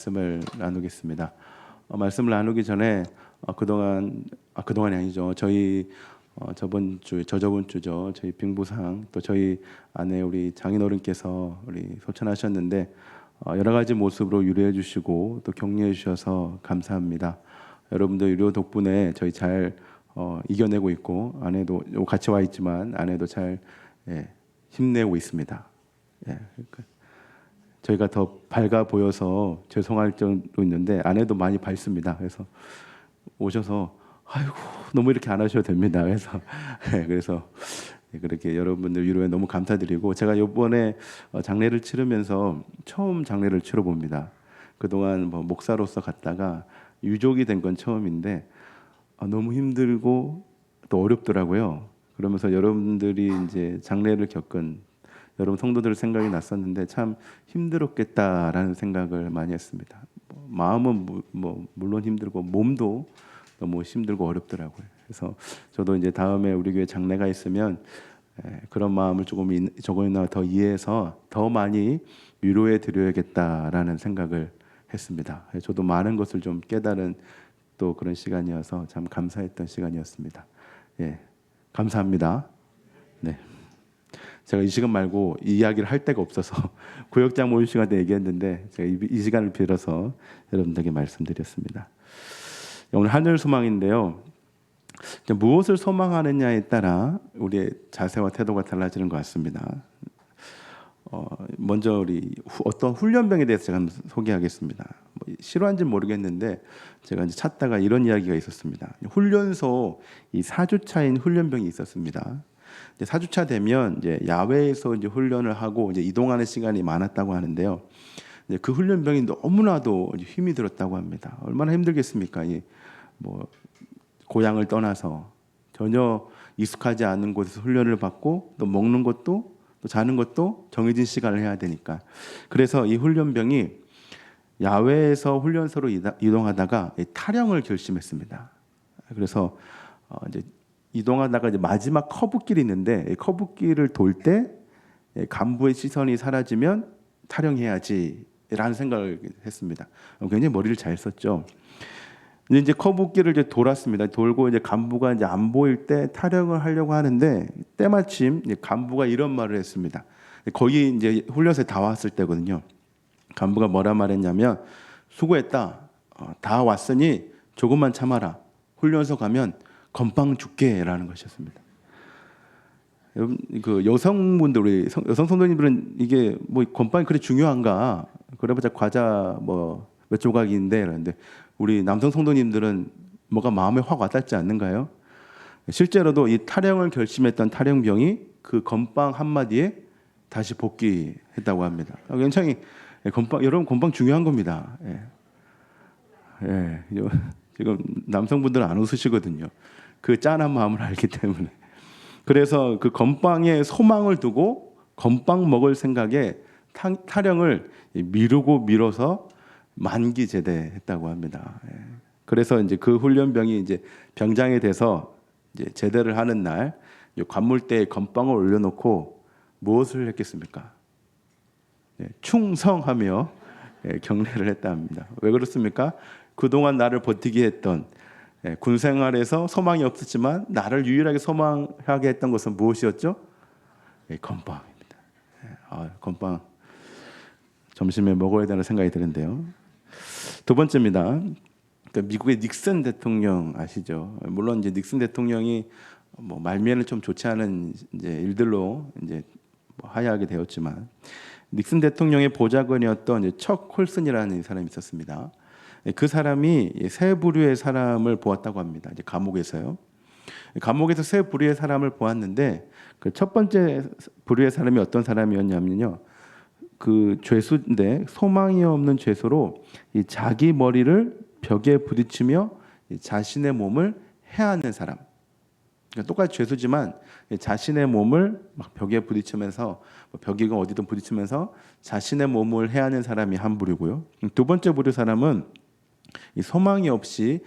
말씀을 나누겠습니다. 말씀을 나누기 전에 그동안이 아니죠. 저희 저저번 주죠. 저희 빙부상 또 저희 아내 우리 장인어른께서 우리 소천하셨는데 여러 가지 모습으로 위로해 주시고 또 격려해 주셔서 감사합니다. 여러분들 위로 덕분에 저희 잘 이겨내고 있고 아내도 같이 와 있지만 아내도 잘 힘내고 있습니다. 저희가 더 밝아 보여서 죄송할 정도 있는데 아내도 많이 밝습니다. 그래서 오셔서 아이고 너무 이렇게 안 하셔도 됩니다. 그래서 그렇게 여러분들 위로에 너무 감사드리고 제가 이번에 장례를 치르면서 처음 장례를 치러 봅니다. 그동안 목사로서 갔다가 유족이 된 건 처음인데 너무 힘들고 또 어렵더라고요. 그러면서 여러분들이 이제 장례를 겪은 여러분 성도들 생각이 났었는데 참 힘들었겠다라는 생각을 많이 했습니다. 마음은 물론 힘들고 몸도 너무 힘들고 어렵더라고요. 그래서 저도 이제 다음에 우리 교회 장례가 있으면 그런 마음을 조금이나 더 이해해서 더 많이 위로해 드려야겠다라는 생각을 했습니다. 저도 많은 것을 좀 깨달은 또 그런 시간이어서 참 감사했던 시간이었습니다. 감사합니다. 네. 제가 이 시간 말고 이 이야기를 할 데가 없어서 구역장 모임 시간 때 얘기했는데 제가 이 시간을 빌어서 여러분들에게 말씀드렸습니다. 오늘 하늘 소망인데요. 무엇을 소망하느냐에 따라 우리의 자세와 태도가 달라지는 것 같습니다. 먼저 우리 어떤 훈련병에 대해서 제가 한번 소개하겠습니다. 실화인지 모르겠는데 제가 이제 찾다가 이런 이야기가 있었습니다. 훈련소 이 4주차인 훈련병이 있었습니다. 4주차 되면 이제 야외에서 이제 훈련을 하고 이제 이동하는 시간이 많았다고 하는데요. 그 훈련병이 너무나도 힘이 들었다고 합니다. 얼마나 힘들겠습니까? 고향을 떠나서 전혀 익숙하지 않은 곳에서 훈련을 받고 또 먹는 것도 또 자는 것도 정해진 시간을 해야 되니까. 그래서 이 훈련병이 야외에서 훈련소로 이동하다가 탈영을 결심했습니다. 그래서 이제 이동하다가 이제 마지막 커브길이 있는데 커브길을 돌 때 간부의 시선이 사라지면 탈영해야지라는 생각을 했습니다. 굉장히 머리를 잘 썼죠. 이제 커브길을 이제 돌았습니다. 돌고 이제 간부가 이제 안 보일 때 탈영을 하려고 하는데 때마침 이제 간부가 이런 말을 했습니다. 거의 이제 훈련소에 다 왔을 때거든요. 간부가 뭐라 말했냐면 수고했다. 다 왔으니 조금만 참아라. 훈련소 가면 건빵 줄게라는 것이었습니다. 여러분 그 여성분들 우리 여성 성도님들은 이게 건빵이 그렇게 중요한가? 그래봤자 과자 몇 조각인데 그런데 우리 남성 성도님들은 뭐가 마음에 확 와닿지 않는가요? 실제로도 이 탈영을 결심했던 탈영병이 그 건빵 한마디에 다시 복귀했다고 합니다. 굉장히 여러분 건빵 중요한 겁니다. 지금 남성분들은 안 웃으시거든요. 그 짠한 마음을 알기 때문에. 그래서 그 건빵에 소망을 두고 건빵 먹을 생각에 탈영을 미뤄서 만기 제대했다고 합니다. 그래서 이제 그 훈련병이 이제 병장이 돼서 이제 제대를 하는 날 관물대에 건빵을 올려놓고 무엇을 했겠습니까? 충성하며 경례를 했다 합니다. 왜 그렇습니까? 그동안 나를 버티게 했던 군 생활에서 소망이 없었지만 나를 유일하게 소망하게 했던 것은 무엇이었죠? 건빵입니다. 건빵 점심에 먹어야 되는 생각이 드는데요. 두 번째입니다. 미국의 닉슨 대통령 아시죠? 물론 이제 닉슨 대통령이 말미에는 좀 좋지 않은 이제 일들로 이제 하야하게 되었지만 닉슨 대통령의 보좌관이었던 이제 척 홀슨이라는 사람이 있었습니다. 그 사람이 세 부류의 사람을 보았다고 합니다. 이제 감옥에서요. 감옥에서 세 부류의 사람을 보았는데 그 첫 번째 부류의 사람이 어떤 사람이었냐면요. 그 죄수인데 소망이 없는 죄수로 이 자기 머리를 벽에 부딪히며 자신의 몸을 해하는 사람. 그러니까 똑같이 죄수지만 자신의 몸을 막 벽에 부딪히면서 벽이건 어디든 부딪히면서 자신의 몸을 해하는 사람이 한 부류고요. 두 번째 부류 사람은 이 소망이 없이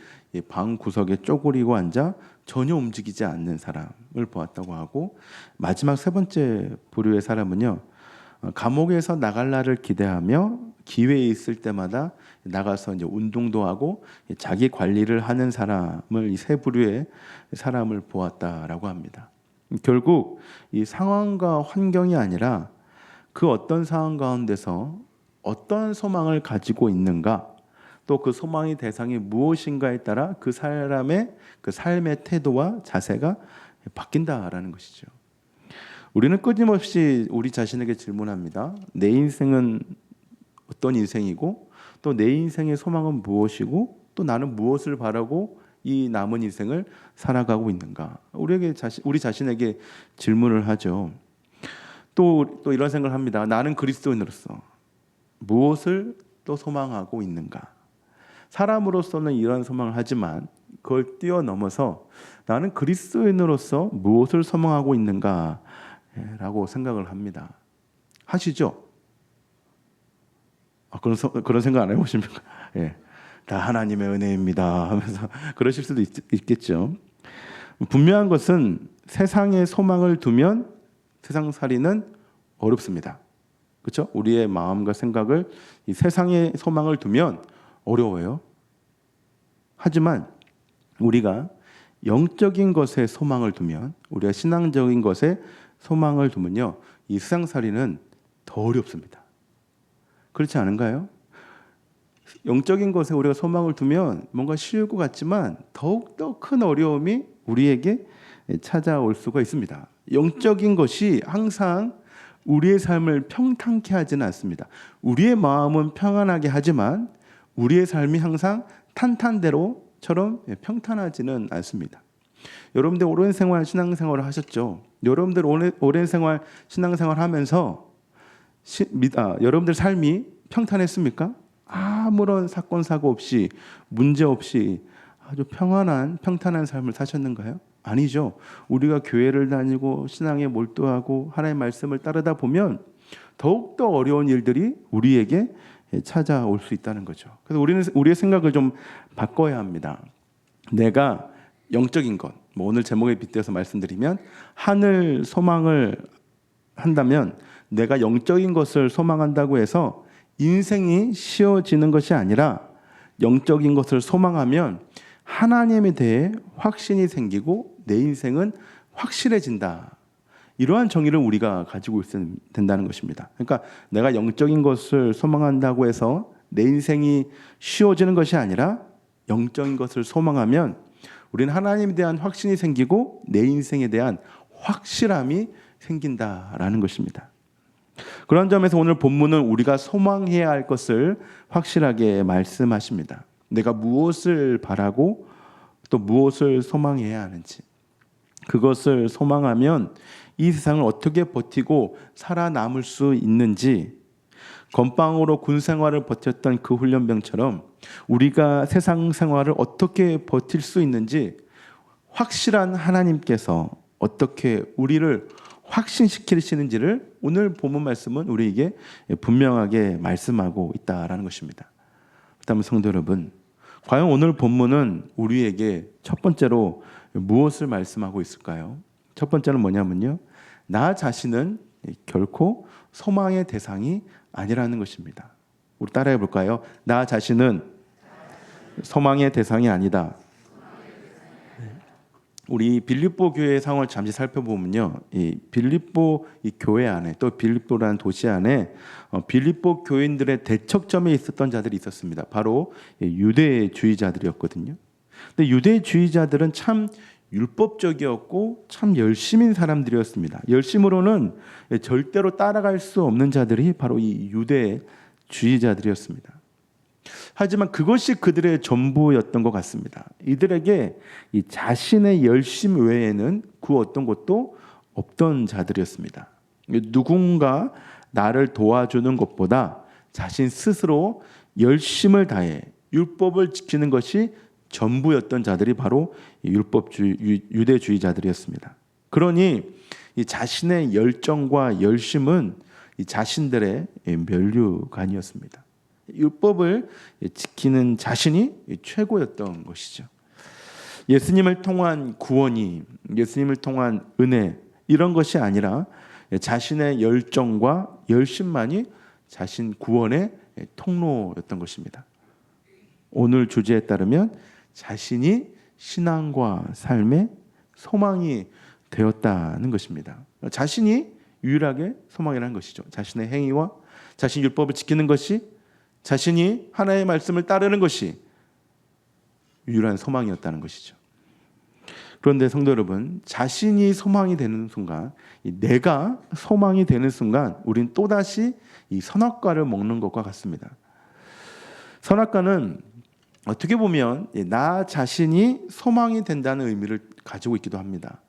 방 구석에 쪼그리고 앉아 전혀 움직이지 않는 사람을 보았다고 하고 마지막 세 번째 부류의 사람은요. 감옥에서 나갈 날을 기대하며 기회 있을 때마다 나가서 이제 운동도 하고 자기 관리를 하는 사람을 이 세 부류의 사람을 보았다라고 합니다. 결국 이 상황과 환경이 아니라 그 어떤 상황 가운데서 어떤 소망을 가지고 있는가, 또 그 소망의 대상이 무엇인가에 따라 그 사람의 그 삶의 태도와 자세가 바뀐다라는 것이죠. 우리는 끊임없이 우리 자신에게 질문합니다. 내 인생은 어떤 인생이고, 또 내 인생의 소망은 무엇이고, 또 나는 무엇을 바라고 이 남은 인생을 살아가고 있는가? 우리 자신에게 질문을 하죠. 또 이런 생각을 합니다. 나는 그리스도인으로서 무엇을 또 소망하고 있는가? 사람으로서는 이런 소망을 하지만 그걸 뛰어넘어서 나는 그리스도인으로서 무엇을 소망하고 있는가? 라고 생각을 합니다. 하시죠? 그런 생각 안 해보십니까? 예. 다 하나님의 은혜입니다 하면서 그러실 수도 있겠죠. 분명한 것은 세상에 소망을 두면 세상살이는 어렵습니다. 그렇죠? 우리의 마음과 생각을 이 세상에 소망을 두면 어려워요. 하지만 우리가 영적인 것에 소망을 두면, 우리가 신앙적인 것에 소망을 두면요, 이 세상살이는 더 어렵습니다. 그렇지 않은가요? 영적인 것에 우리가 소망을 두면 뭔가 쉬울 것 같지만 더욱더 큰 어려움이 우리에게 찾아올 수가 있습니다. 영적인 것이 항상 우리의 삶을 평탄케 하지는 않습니다. 우리의 마음은 평안하게 하지만 우리의 삶이 항상 탄탄대로처럼 평탄하지는 않습니다. 여러분들 오랜 생활 신앙생활을 하셨죠? 여러분들 오랜 생활 신앙생활 하면서 여러분들 삶이 평탄했습니까? 아무런 사건 사고 없이, 문제 없이 아주 평탄한 삶을 사셨는가요? 아니죠. 우리가 교회를 다니고 신앙에 몰두하고 하나님의 말씀을 따르다 보면 더욱더 어려운 일들이 우리에게 찾아올 수 있다는 거죠. 그래서 우리는 우리의 생각을 좀 바꿔야 합니다. 내가 영적인 것, 오늘 제목에 빗대어서 말씀드리면, 하늘 소망을 한다면 내가 영적인 것을 소망한다고 해서 인생이 쉬워지는 것이 아니라, 영적인 것을 소망하면 하나님에 대해 확신이 생기고 내 인생은 확실해진다. 이러한 정의를 우리가 가지고 있어야 된다는 것입니다. 그러니까 내가 영적인 것을 소망한다고 해서 내 인생이 쉬워지는 것이 아니라, 영적인 것을 소망하면 우리는 하나님에 대한 확신이 생기고 내 인생에 대한 확실함이 생긴다라는 것입니다. 그런 점에서 오늘 본문은 우리가 소망해야 할 것을 확실하게 말씀하십니다. 내가 무엇을 바라고 또 무엇을 소망해야 하는지, 그것을 소망하면 이 세상을 어떻게 버티고 살아남을 수 있는지, 건빵으로 군 생활을 버텼던 그 훈련병처럼 우리가 세상 생활을 어떻게 버틸 수 있는지, 확실한 하나님께서 어떻게 우리를 확신시키시는지를 오늘 본문 말씀은 우리에게 분명하게 말씀하고 있다라는 것입니다. 그렇다면 성도 여러분, 과연 오늘 본문은 우리에게 첫 번째로 무엇을 말씀하고 있을까요? 첫 번째는 뭐냐면요, 나 자신은 결코 소망의 대상이 아니라는 것입니다. 우리 따라해 볼까요? 나 자신은 소망의 대상이 아니다. 우리 빌립보 교회의 상황을 잠시 살펴보면요, 이 빌립보 이 교회 안에, 또 빌립보라는 도시 안에 빌립보 교인들의 대척점에 있었던 자들이 있었습니다. 바로 유대주의자들이었거든요. 근데 유대주의자들은 참 율법적이었고 참 열심인 사람들이었습니다. 열심으로는 절대로 따라갈 수 없는 자들이 바로 이 유대주의자들이었습니다. 하지만 그것이 그들의 전부였던 것 같습니다. 이들에게 이 자신의 열심 외에는 그 어떤 것도 없던 자들이었습니다. 누군가 나를 도와주는 것보다 자신 스스로 열심을 다해 율법을 지키는 것이 전부였던 자들이 바로 유대주의자들이었습니다. 그러니 이 자신의 열정과 열심은 이 자신들의 면류관이었습니다. 율법을 지키는 자신이 최고였던 것이죠. 예수님을 통한 구원이, 예수님을 통한 은혜, 이런 것이 아니라 자신의 열정과 열심만이 자신 구원의 통로였던 것입니다. 오늘 주제에 따르면 자신이 신앙과 삶의 소망이 되었다는 것입니다. 자신이 유일하게 소망이라는 것이죠. 자신의 행위와 자신 율법을 지키는 것이, 자신이 하나님의 말씀을 따르는 것이 유일한 소망이었다는 것이죠. 그런데 성도 여러분, 자신이 소망이 되는 순간, 내가 소망이 되는 순간 우린 또다시 이 선악과를 먹는 것과 같습니다. 선악과는 어떻게 보면 나 자신이 소망이 된다는 의미를 가지고 있기도 합니다.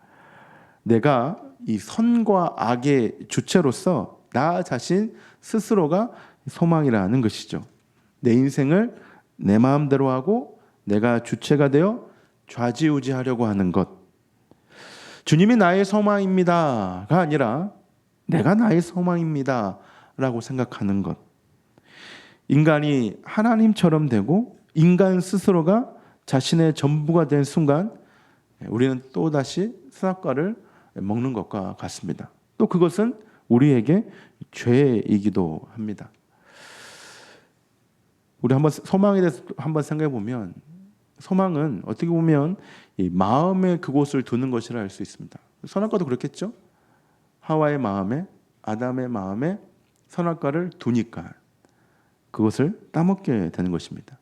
내가 이 선과 악의 주체로서 나 자신 스스로가 소망이라는 것이죠. 내 인생을 내 마음대로 하고 내가 주체가 되어 좌지우지하려고 하는 것. 주님이 나의 소망입니다가 아니라 내가 나의 소망입니다 라고 생각하는 것. 인간이 하나님처럼 되고 인간 스스로가 자신의 전부가 된 순간 우리는 또다시 선악과를 먹는 것과 같습니다. 또 그것은 우리에게 죄이기도 합니다. 우리 한번 소망에 대해서 한번 생각해 보면, 소망은 어떻게 보면 이 마음의 그곳을 두는 것이라 할 수 있습니다. 선악과도 그렇겠죠. 하와의 마음에, 아담의 마음에 선악과를 두니까 그것을 따먹게 되는 것입니다.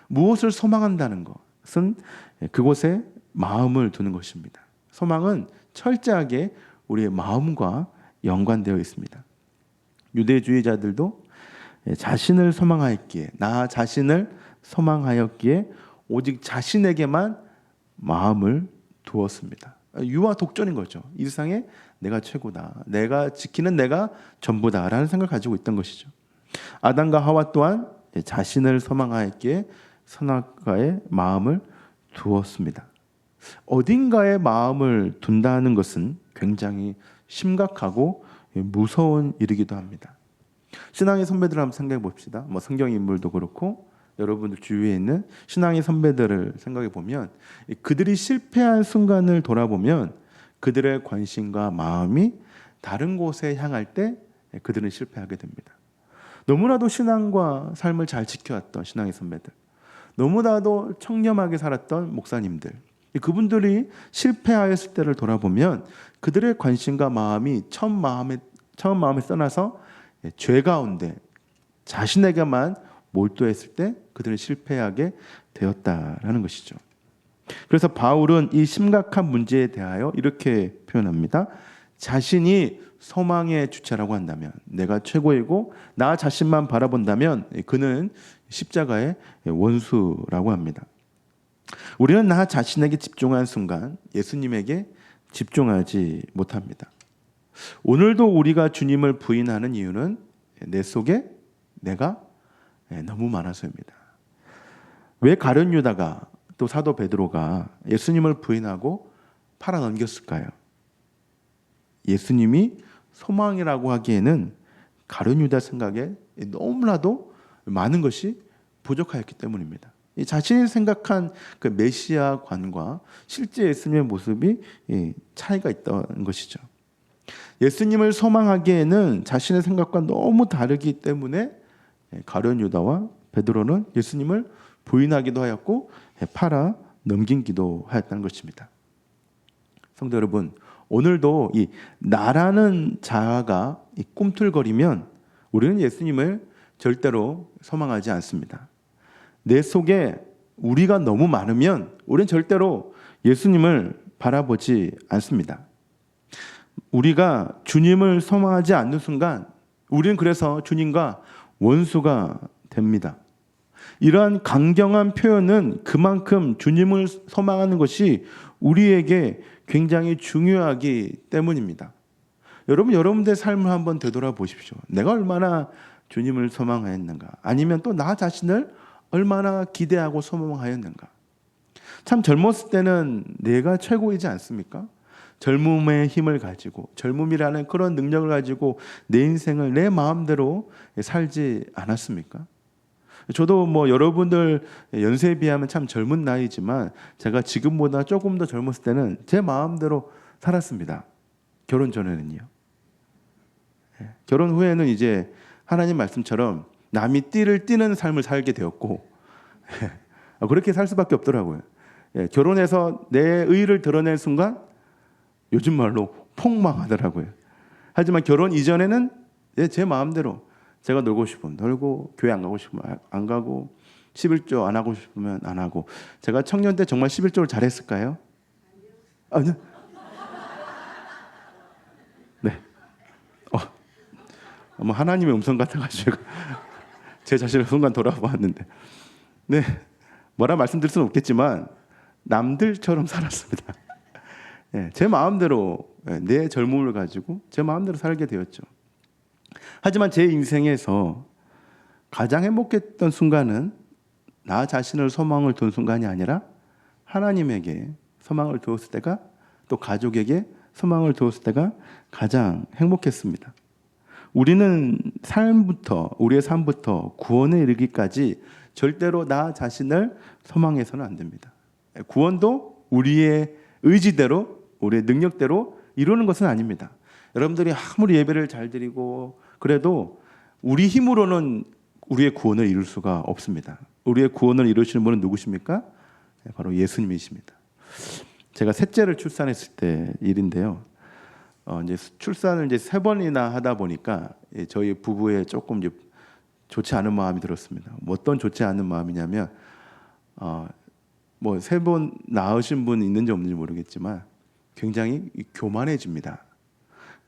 무엇을 소망한다는 것은 그곳에 마음을 두는 것입니다. 소망은 철저하게 우리의 마음과 연관되어 있습니다. 유대주의자들도 자신을 소망하였기에, 나 자신을 소망하였기에 오직 자신에게만 마음을 두었습니다. 유아 독전인 거죠. 이 세상에 내가 최고다, 내가 지키는 내가 전부다라는 생각을 가지고 있던 것이죠. 아담과 하와 또한 자신을 소망하였기에 선악과에 마음을 두었습니다. 어딘가에 마음을 둔다는 것은 굉장히 심각하고 무서운 일이기도 합니다. 신앙의 선배들을 한번 생각해 봅시다. 성경 인물도 그렇고 여러분들 주위에 있는 신앙의 선배들을 생각해 보면 그들이 실패한 순간을 돌아보면 그들의 관심과 마음이 다른 곳에 향할 때 그들은 실패하게 됩니다. 너무나도 신앙과 삶을 잘 지켜왔던 신앙의 선배들, 너무나도 청렴하게 살았던 목사님들, 그분들이 실패하였을 때를 돌아보면 그들의 관심과 마음이 처음 마음에 떠나서 죄 가운데 자신에게만 몰두했을 때 그들은 실패하게 되었다라는 것이죠. 그래서 바울은 이 심각한 문제에 대하여 이렇게 표현합니다. 자신이 소망의 주체라고 한다면, 내가 최고이고 나 자신만 바라본다면 그는 십자가의 원수라고 합니다. 우리는 나 자신에게 집중한 순간 예수님에게 집중하지 못합니다. 오늘도 우리가 주님을 부인하는 이유는 내 속에 내가 너무 많아서입니다. 왜 가룟 유다가 또 사도 베드로가 예수님을 부인하고 팔아 넘겼을까요? 예수님이 소망이라고 하기에는 가룟 유다 생각에 너무나도 많은 것이 부족하였기 때문입니다. 자신이 생각한 그 메시아관과 실제 예수님의 모습이 차이가 있다는 것이죠. 예수님을 소망하기에는 자신의 생각과 너무 다르기 때문에 가룟 유다와 베드로는 예수님을 부인하기도 하였고 팔아 넘기기도 하였다는 것입니다. 성도 여러분, 오늘도 이 나라는 자아가 꿈틀거리면 우리는 예수님을 절대로 소망하지 않습니다. 내 속에 우리가 너무 많으면 우리는 절대로 예수님을 바라보지 않습니다. 우리가 주님을 소망하지 않는 순간 우리는 그래서 주님과 원수가 됩니다. 이러한 강경한 표현은 그만큼 주님을 소망하는 것이 우리에게 굉장히 중요하기 때문입니다. 여러분들의 삶을 한번 되돌아보십시오. 내가 얼마나 주님을 소망하였는가, 아니면 또 나 자신을 얼마나 기대하고 소망하였는가. 참 젊었을 때는 내가 최고이지 않습니까? 젊음의 힘을 가지고, 젊음이라는 그런 능력을 가지고 내 인생을 내 마음대로 살지 않았습니까? 저도 여러분들 연세에 비하면 참 젊은 나이지만 제가 지금보다 조금 더 젊었을 때는 제 마음대로 살았습니다. 결혼 전에는요. 결혼 후에는 이제 하나님 말씀처럼 남이 띠를 띠는 삶을 살게 되었고 그렇게 살 수밖에 없더라고요. 결혼해서 내 의를 드러낸 순간 요즘 말로 폭망하더라고요. 하지만 결혼 이전에는 제 마음대로 제가 놀고 싶으면 놀고, 교회 안 가고 싶으면 안 가고, 11조 안 하고 싶으면 안 하고. 제가 청년 때 정말 11조를 잘했을까요? 아니요. 네. 아마 하나님의 음성 같아가지고 제 자신을 순간 돌아보았는데, 네, 뭐라 말씀드릴 수는 없겠지만 남들처럼 살았습니다. 제 마음대로 내 젊음을 가지고 제 마음대로 살게 되었죠. 하지만 제 인생에서 가장 행복했던 순간은 나 자신을 소망을 둔 순간이 아니라 하나님에게 소망을 두었을 때가, 또 가족에게 소망을 두었을 때가 가장 행복했습니다. 우리는 우리의 삶부터 구원에 이르기까지 절대로 나 자신을 소망해서는 안 됩니다. 구원도 우리의 의지대로, 우리의 능력대로 이루는 것은 아닙니다. 여러분들이 아무리 예배를 잘 드리고 그래도 우리 힘으로는 우리의 구원을 이룰 수가 없습니다. 우리의 구원을 이루시는 분은 누구십니까? 바로 예수님이십니다. 제가 셋째를 출산했을 때 일인데요. 이제 출산을 이제 3번이나 하다 보니까 저희 부부에 조금 이제 좋지 않은 마음이 들었습니다. 어떤 좋지 않은 마음이냐면, 뭐 3번 낳으신 분 있는지 없는지 모르겠지만 굉장히 교만해집니다.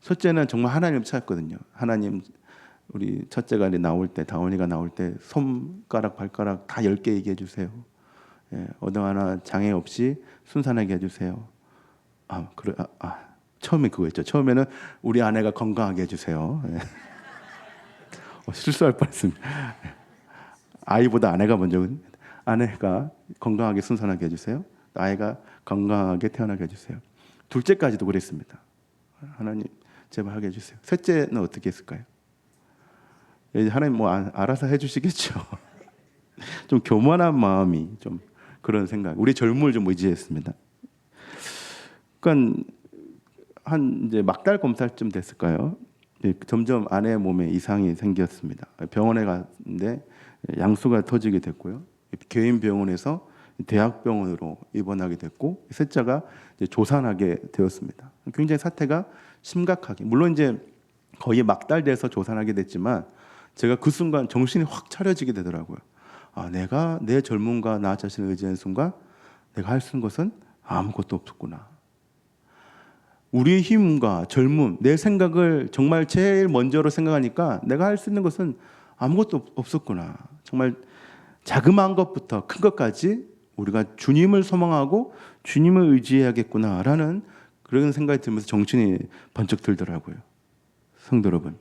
첫째는 정말 하나님 찾았거든요. 하나님, 우리 첫째가 나올 때, 다원이가 나올 때 손가락 발가락 다 10개 얘기해 주세요. 어느 하나 장애 없이 순산하게 해주세요. 처음에 그거였죠. 처음에는 우리 아내가 건강하게 해주세요. 실수할 뻔했습니다. 아이보다 아내가 먼저, 아내가 건강하게 순산하게 해주세요. 아이가 건강하게 태어나게 해주세요. 둘째까지도 그랬습니다. 하나님 제발 하게 해주세요. 셋째는 어떻게 했을까요? 하나님 뭐 알아서 해주시겠죠. 좀 교만한 마음이, 좀 그런 생각, 우리 젊음을 좀 의지했습니다. 그러니까 이제 막달 검사쯤 됐을까요? 점점 아내 몸에 이상이 생겼습니다. 병원에 갔는데 양수가 터지게 됐고요. 개인 병원에서 대학병원으로 입원하게 됐고, 셋째가 이제 조산하게 되었습니다. 굉장히 사태가 심각하게, 물론 이제 거의 막달돼서 조산하게 됐지만 제가 그 순간 정신이 확 차려지게 되더라고요. 내가 내 젊음과 나 자신을 의지하는 순간 내가 할 수 있는 것은 아무것도 없었구나. 우리의 힘과 젊음, 내 생각을 정말 제일 먼저로 생각하니까 내가 할 수 있는 것은 아무것도 없었구나. 정말 자그마한 것부터 큰 것까지 우리가 주님을 소망하고 주님을 의지해야겠구나라는 그런 생각이 들면서 정신이 번쩍 들더라고요. 성도 여러분,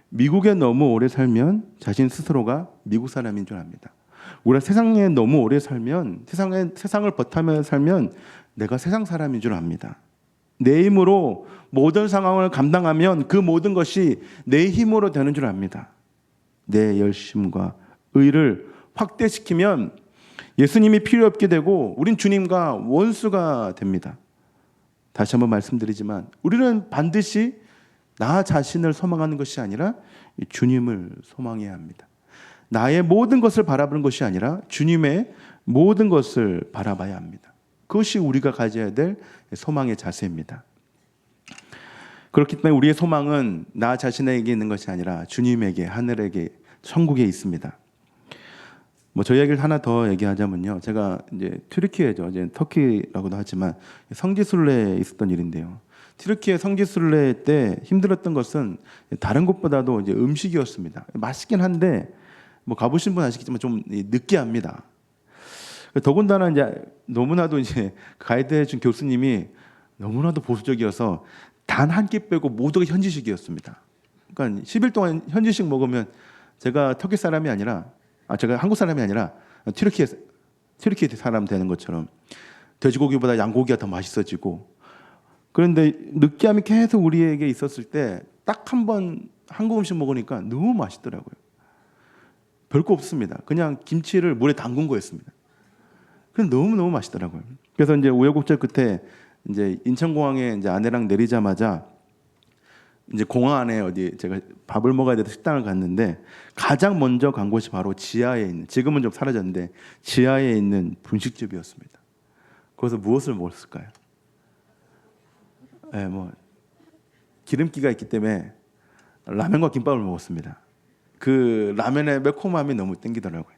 미국에 너무 오래 살면 자신 스스로가 미국 사람인 줄 압니다. 우리가 세상에 너무 오래 살면, 세상을 버타며 살면 내가 세상 사람인 줄 압니다. 내 힘으로 모든 상황을 감당하면 그 모든 것이 내 힘으로 되는 줄 압니다. 내 열심과 의를 확대시키면 예수님이 필요 없게 되고 우린 주님과 원수가 됩니다. 다시 한번 말씀드리지만 우리는 반드시 나 자신을 소망하는 것이 아니라 주님을 소망해야 합니다. 나의 모든 것을 바라보는 것이 아니라 주님의 모든 것을 바라봐야 합니다. 그것이 우리가 가져야 될 소망의 자세입니다. 그렇기 때문에 우리의 소망은 나 자신에게 있는 것이 아니라 주님에게, 하늘에게, 천국에 있습니다. 저 이야기를 하나 더 얘기하자면요, 제가 이제 튀르키예죠, 이제 터키라고도 하지만 성지순례에 있었던 일인데요. 튀르키예 성지순례 때 힘들었던 것은 다른 곳보다도 이제 음식이었습니다. 맛있긴 한데 가보신 분 아시겠지만 좀 느끼합니다. 더군다나 이제 너무나도 이제 가이드해 준 교수님이 너무나도 보수적이어서 단 한 끼 빼고 모두가 현지식이었습니다. 그러니까 10일 동안 현지식 먹으면 제가 터키 사람이 아니라, 제가 한국 사람이 아니라 튀르키예 사람 되는 것처럼 돼지고기보다 양고기가 더 맛있어지고, 그런데 느끼함이 계속 우리에게 있었을 때 딱 한 번 한국 음식 먹으니까 너무 맛있더라고요. 별거 없습니다. 그냥 김치를 물에 담근 거였습니다. 그래서 너무 맛있더라고요. 그래서 이제 우여곡절 끝에 이제 인천공항에 이제 아내랑 내리자마자 이제 공항 안에 어디 제가 밥을 먹어야 돼서 식당을 갔는데 가장 먼저 간 곳이 바로 지하에 있는, 지금은 좀 사라졌는데 지하에 있는 분식집이었습니다. 거기서 무엇을 먹었을까요? 네, 뭐 기름기가 있기 때문에 라면과 김밥을 먹었습니다. 그 라면의 매콤함이 너무 땡기더라고요.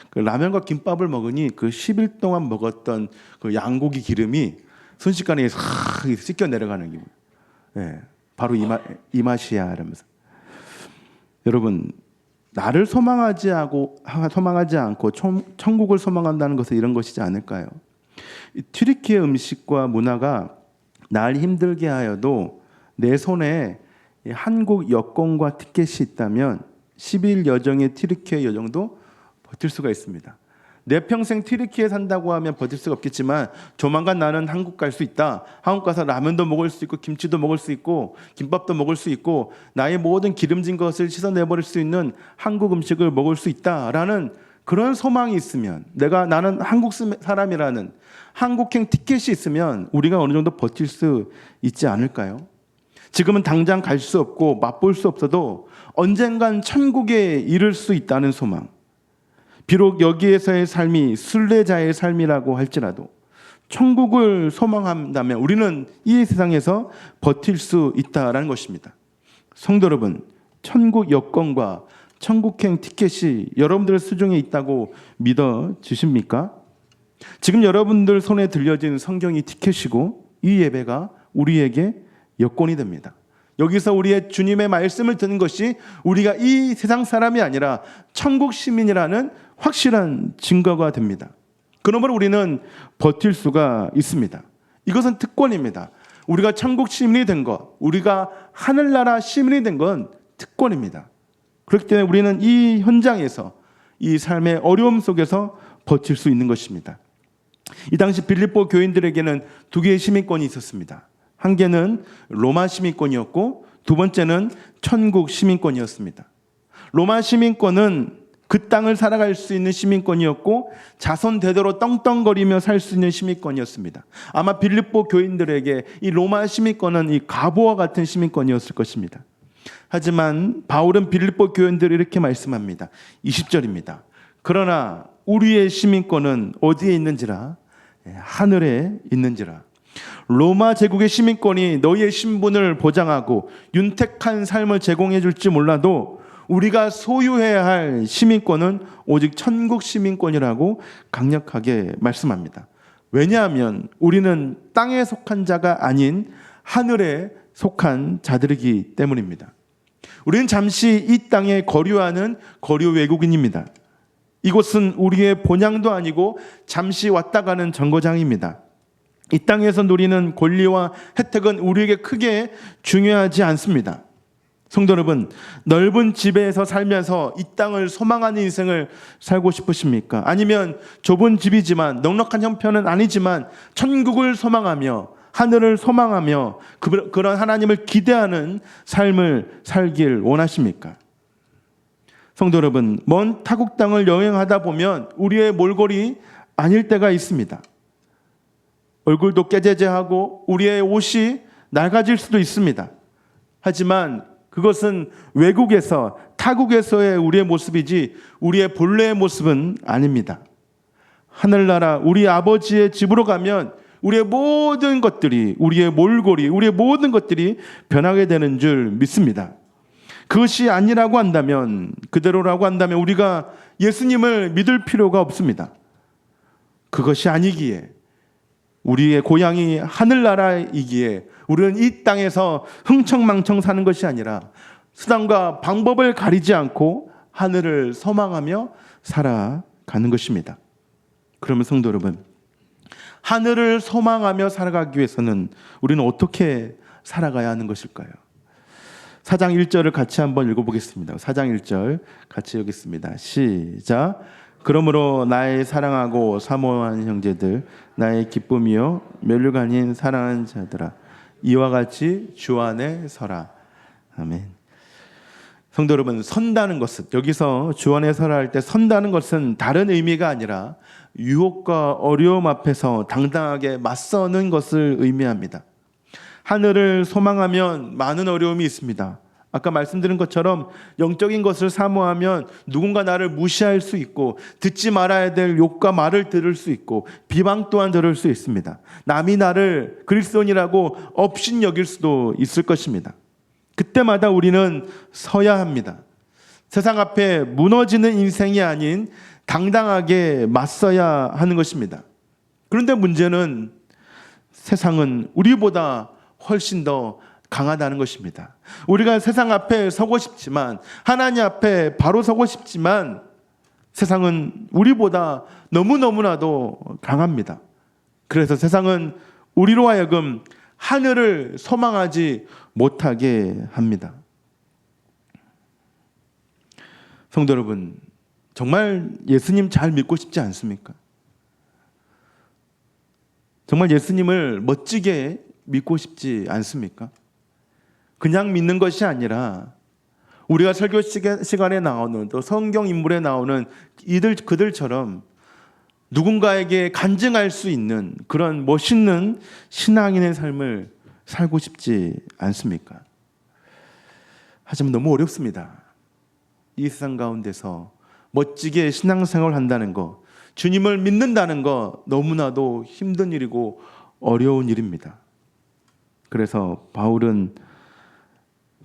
그 라면과 김밥을 먹으니 그 10일 동안 먹었던 그 양고기 기름이 순식간에 싹 씻겨 내려가는 기분. 네, 바로 이 맛이야 이러면서. 여러분, 나를 소망하지 않고 천국을 소망한다는 것은 이런 것이지 않을까요? 튀르키예 음식과 문화가 날 힘들게 하여도 내 손에 한국 여권과 티켓이 있다면 10일 여정의 튀르키예 여정도 버틸 수가 있습니다. 내 평생 튀르키예에 산다고 하면 버틸 수가 없겠지만 조만간 나는 한국 갈 수 있다. 한국 가서 라면도 먹을 수 있고 김치도 먹을 수 있고 김밥도 먹을 수 있고 나의 모든 기름진 것을 씻어내버릴 수 있는 한국 음식을 먹을 수 있다라는 그런 소망이 있으면, 나는 한국 사람이라는 한국행 티켓이 있으면 우리가 어느 정도 버틸 수 있지 않을까요? 지금은 당장 갈 수 없고 맛볼 수 없어도 언젠간 천국에 이를 수 있다는 소망. 비록 여기에서의 삶이 순례자의 삶이라고 할지라도 천국을 소망한다면 우리는 이 세상에서 버틸 수 있다라는 것입니다. 성도 여러분, 천국 여권과 천국행 티켓이 여러분들 수중에 있다고 믿어지십니까? 지금 여러분들 손에 들려진 성경이 티켓이고 이 예배가 우리에게 여권이 됩니다. 여기서 우리의 주님의 말씀을 듣는 것이 우리가 이 세상 사람이 아니라 천국 시민이라는 확실한 증거가 됩니다. 그러므로 우리는 버틸 수가 있습니다. 이것은 특권입니다. 우리가 천국 시민이 된 것, 우리가 하늘나라 시민이 된 건 특권입니다. 그렇기 때문에 우리는 이 현장에서, 이 삶의 어려움 속에서 버틸 수 있는 것입니다. 이 당시 빌립보 교인들에게는 두 개의 시민권이 있었습니다. 한 개는 로마 시민권이었고 두 번째는 천국 시민권이었습니다. 로마 시민권은 그 땅을 살아갈 수 있는 시민권이었고 자손 대대로 떵떵거리며 살 수 있는 시민권이었습니다. 아마 빌립보 교인들에게 이 로마 시민권은 이 갑오와 같은 시민권이었을 것입니다. 하지만 바울은 빌립보 교인들을 이렇게 말씀합니다. 20절입니다. 그러나 우리의 시민권은 어디에 있는지라? 하늘에 있는지라. 로마 제국의 시민권이 너희의 신분을 보장하고 윤택한 삶을 제공해 줄지 몰라도 우리가 소유해야 할 시민권은 오직 천국 시민권이라고 강력하게 말씀합니다. 왜냐하면 우리는 땅에 속한 자가 아닌 하늘에 속한 자들이기 때문입니다. 우리는 잠시 이 땅에 거류하는 거류 외국인입니다. 이곳은 우리의 본향도 아니고 잠시 왔다 가는 정거장입니다. 이 땅에서 누리는 권리와 혜택은 우리에게 크게 중요하지 않습니다. 성도 여러분, 넓은 집에서 살면서 이 땅을 소망하는 인생을 살고 싶으십니까? 아니면 좁은 집이지만 넉넉한 형편은 아니지만 천국을 소망하며 하늘을 소망하며 그런 하나님을 기대하는 삶을 살길 원하십니까? 성도 여러분, 먼 타국 땅을 여행하다 보면 우리의 몰골이 아닐 때가 있습니다. 얼굴도 깨재재하고 우리의 옷이 낡아질 수도 있습니다. 하지만 그것은 외국에서, 타국에서의 우리의 모습이지 우리의 본래의 모습은 아닙니다. 하늘나라 우리 아버지의 집으로 가면 우리의 모든 것들이, 우리의 몰골이, 우리의 모든 것들이 변하게 되는 줄 믿습니다. 그것이 아니라고 한다면, 그대로라고 한다면 우리가 예수님을 믿을 필요가 없습니다. 그것이 아니기에, 우리의 고향이 하늘나라이기에 우리는 이 땅에서 흥청망청 사는 것이 아니라 수단과 방법을 가리지 않고 하늘을 소망하며 살아가는 것입니다. 그러면 성도 여러분, 하늘을 소망하며 살아가기 위해서는 우리는 어떻게 살아가야 하는 것일까요? 4장 1절을 같이 한번 읽어보겠습니다. 4장 1절 같이 읽겠습니다. 시작. 그러므로 나의 사랑하고 사모하는 형제들, 나의 기쁨이요 멸류관 아닌 사랑하는 자들아, 이와 같이 주 안에 서라. 아멘. 성도 여러분, 선다는 것은, 여기서 주 안에 서라 할 때 선다는 것은 다른 의미가 아니라 유혹과 어려움 앞에서 당당하게 맞서는 것을 의미합니다. 하늘을 소망하면 많은 어려움이 있습니다. 아까 말씀드린 것처럼 영적인 것을 사모하면 누군가 나를 무시할 수 있고 듣지 말아야 될 욕과 말을 들을 수 있고 비방 또한 들을 수 있습니다. 남이 나를 그리스도인이라고 업신 여길 수도 있을 것입니다. 그때마다 우리는 서야 합니다. 세상 앞에 무너지는 인생이 아닌 당당하게 맞서야 하는 것입니다. 그런데 문제는 세상은 우리보다 훨씬 더 강하다는 것입니다. 우리가 세상 앞에 서고 싶지만, 하나님 앞에 바로 서고 싶지만 세상은 우리보다 너무너무나도 강합니다. 그래서 세상은 우리로 하여금 하늘을 소망하지 못하게 합니다. 성도 여러분, 정말 예수님 잘 믿고 싶지 않습니까? 정말 예수님을 멋지게 믿고 싶지 않습니까? 그냥 믿는 것이 아니라 우리가 설교 시간에 나오는 또 성경 인물에 나오는 그들처럼 누군가에게 간증할 수 있는 그런 멋있는 신앙인의 삶을 살고 싶지 않습니까? 하지만 너무 어렵습니다. 이 세상 가운데서 멋지게 신앙생활을 한다는 거, 주님을 믿는다는 거 너무나도 힘든 일이고 어려운 일입니다. 그래서 바울은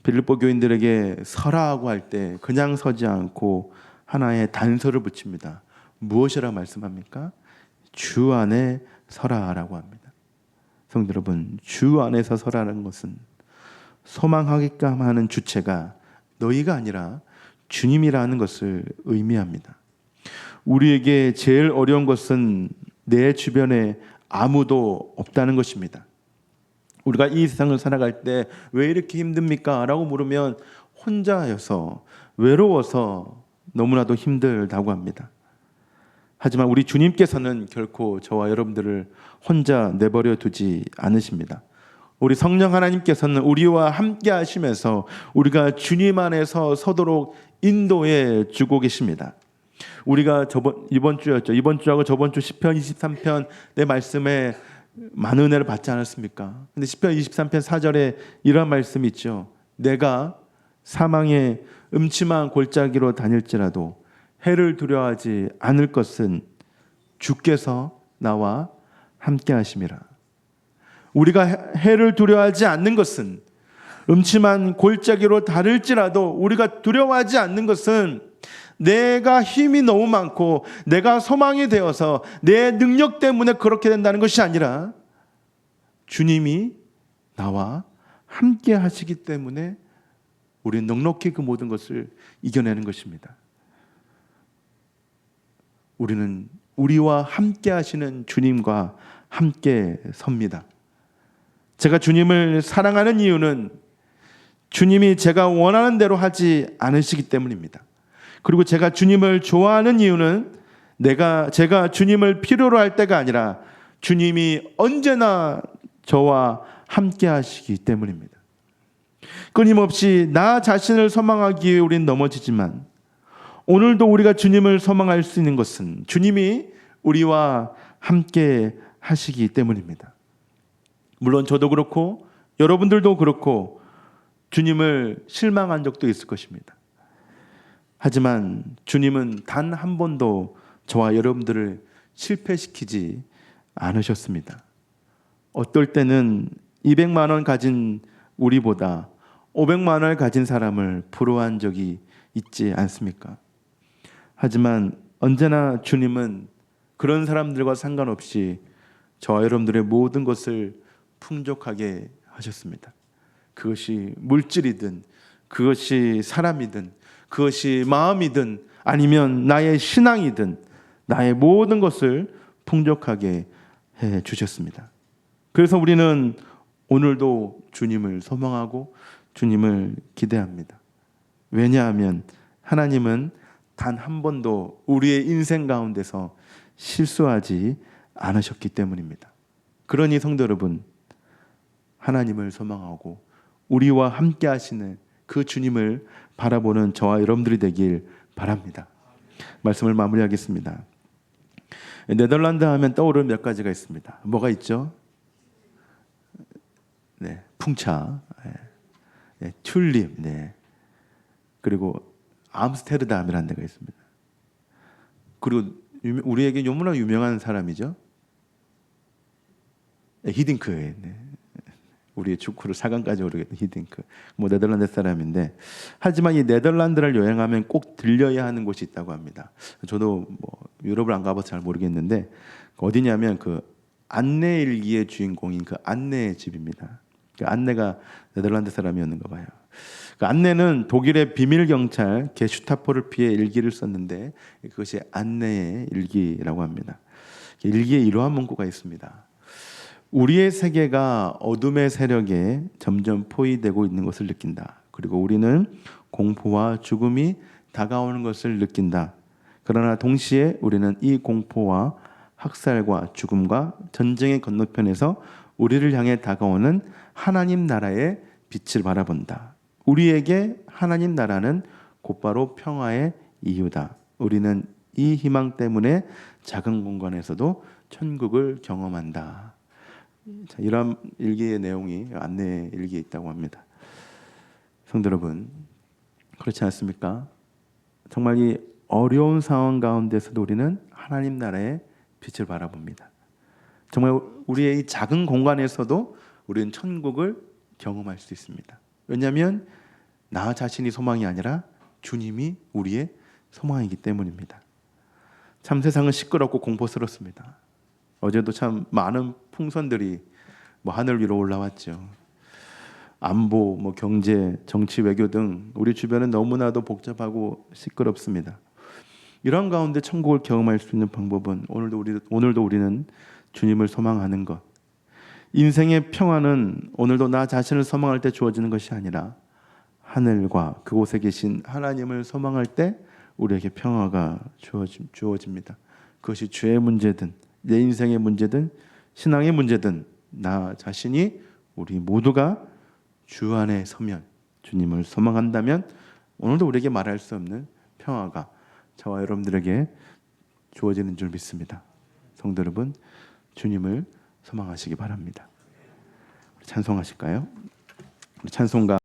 빌립보 교인들에게 서라고 할 때 그냥 서지 않고 하나의 단서를 붙입니다. 무엇이라 말씀합니까? 주 안에 서라라고 합니다. 성도 여러분, 주 안에서 서라는 것은 소망하게끔 하는 주체가 너희가 아니라 주님이라는 것을 의미합니다. 우리에게 제일 어려운 것은 내 주변에 아무도 없다는 것입니다. 우리가 이 세상을 살아갈 때 왜 이렇게 힘듭니까? 라고 물으면 혼자여서 외로워서 너무나도 힘들다고 합니다. 하지만 우리 주님께서는 결코 저와 여러분들을 혼자 내버려 두지 않으십니다. 우리 성령 하나님께서는 우리와 함께 하시면서 우리가 주님 안에서 서도록 인도해 주고 계십니다. 우리가 이번 주하고 저번 주 시편 23편 내 말씀에 많은 은혜를 받지 않았습니까? 근데 시편 23편 4절에 이런 말씀이 있죠. 내가 사망의 음침한 골짜기로 다닐지라도 해를 두려워하지 않을 것은 주께서 나와 함께 하심이라. 우리가 해를 두려워하지 않는 것은, 음침한 골짜기로 다닐지라도 우리가 두려워하지 않는 것은 내가 힘이 너무 많고 내가 소망이 되어서 내 능력 때문에 그렇게 된다는 것이 아니라 주님이 나와 함께 하시기 때문에 우리는 넉넉히 그 모든 것을 이겨내는 것입니다. 우리는 우리와 함께 하시는 주님과 함께 섭니다. 제가 주님을 사랑하는 이유는 주님이 제가 원하는 대로 하지 않으시기 때문입니다. 그리고 제가 주님을 좋아하는 이유는 제가 주님을 필요로 할 때가 아니라 주님이 언제나 저와 함께 하시기 때문입니다. 끊임없이 나 자신을 소망하기에 우린 넘어지지만 오늘도 우리가 주님을 소망할 수 있는 것은 주님이 우리와 함께 하시기 때문입니다. 물론 저도 그렇고 여러분들도 그렇고 주님을 실망한 적도 있을 것입니다. 하지만 주님은 단 한 번도 저와 여러분들을 실패시키지 않으셨습니다. 어떨 때는 200만 원 가진 우리보다 500만 원을 가진 사람을 부러워한 적이 있지 않습니까? 하지만 언제나 주님은 그런 사람들과 상관없이 저와 여러분들의 모든 것을 풍족하게 하셨습니다. 그것이 물질이든 그것이 사람이든 그것이 마음이든 아니면 나의 신앙이든 나의 모든 것을 풍족하게 해 주셨습니다. 그래서 우리는 오늘도 주님을 소망하고 주님을 기대합니다. 왜냐하면 하나님은 단 한 번도 우리의 인생 가운데서 실수하지 않으셨기 때문입니다. 그러니 성도 여러분, 하나님을 소망하고 우리와 함께 하시는 그 주님을 바라보는 저와 여러분들이 되길 바랍니다. 말씀을 마무리하겠습니다. 네덜란드 하면 떠오르는 몇 가지가 있습니다. 뭐가 있죠? 네, 풍차, 튤립, 그리고 암스테르담이라는 데가 있습니다. 그리고 우리에게 너무나 유명한 사람이죠. 히딩크. 우리의 축구를 4강까지 오르게 된 히딩크. 네덜란드 사람인데, 하지만 이 네덜란드를 여행하면 꼭 들려야 하는 곳이 있다고 합니다. 저도 유럽을 안 가봐서 잘 모르겠는데 어디냐면 그 안내 일기의 주인공인 그 안내의 집입니다. 그 안내가 네덜란드 사람이었는가 봐요. 그 안내는 독일의 비밀 경찰 게슈타포를 피해 일기를 썼는데 그것이 안내의 일기라고 합니다. 일기에 이러한 문구가 있습니다. 우리의 세계가 어둠의 세력에 점점 포위되고 있는 것을 느낀다. 그리고 우리는 공포와 죽음이 다가오는 것을 느낀다. 그러나 동시에 우리는 이 공포와 학살과 죽음과 전쟁의 건너편에서 우리를 향해 다가오는 하나님 나라의 빛을 바라본다. 우리에게 하나님 나라는 곧바로 평화의 이유다. 우리는 이 희망 때문에 작은 공간에서도 천국을 경험한다. 자, 이런 일기의 내용이 안내 일기에 있다고 합니다. 성도 여러분, 그렇지 않습니까? 정말 이 어려운 상황 가운데서도 우리는 하나님 나라의 빛을 바라봅니다. 정말 우리의 이 작은 공간에서도 우리는 천국을 경험할 수 있습니다. 왜냐하면 나 자신이 소망이 아니라 주님이 우리의 소망이기 때문입니다. 참 세상은 시끄럽고 공포스럽습니다. 어제도 참 많은 풍선들이 하늘 위로 올라왔죠. 안보, 경제, 정치, 외교 등 우리 주변은 너무나도 복잡하고 시끄럽습니다. 이런 가운데 천국을 경험할 수 있는 방법은 오늘도 우리는 주님을 소망하는 것. 인생의 평화는 오늘도 나 자신을 소망할 때 주어지는 것이 아니라 하늘과 그곳에 계신 하나님을 소망할 때 우리에게 평화가 주어집니다. 그것이 죄의 문제든 내 인생의 문제든 신앙의 문제든 나 자신이 우리 모두가 주 안에 서면 주님을 소망한다면 오늘도 우리에게 말할 수 없는 평화가 저와 여러분들에게 주어지는 줄 믿습니다. 성도 여러분, 주님을 소망하시기 바랍니다. 찬송하실까요? 찬송가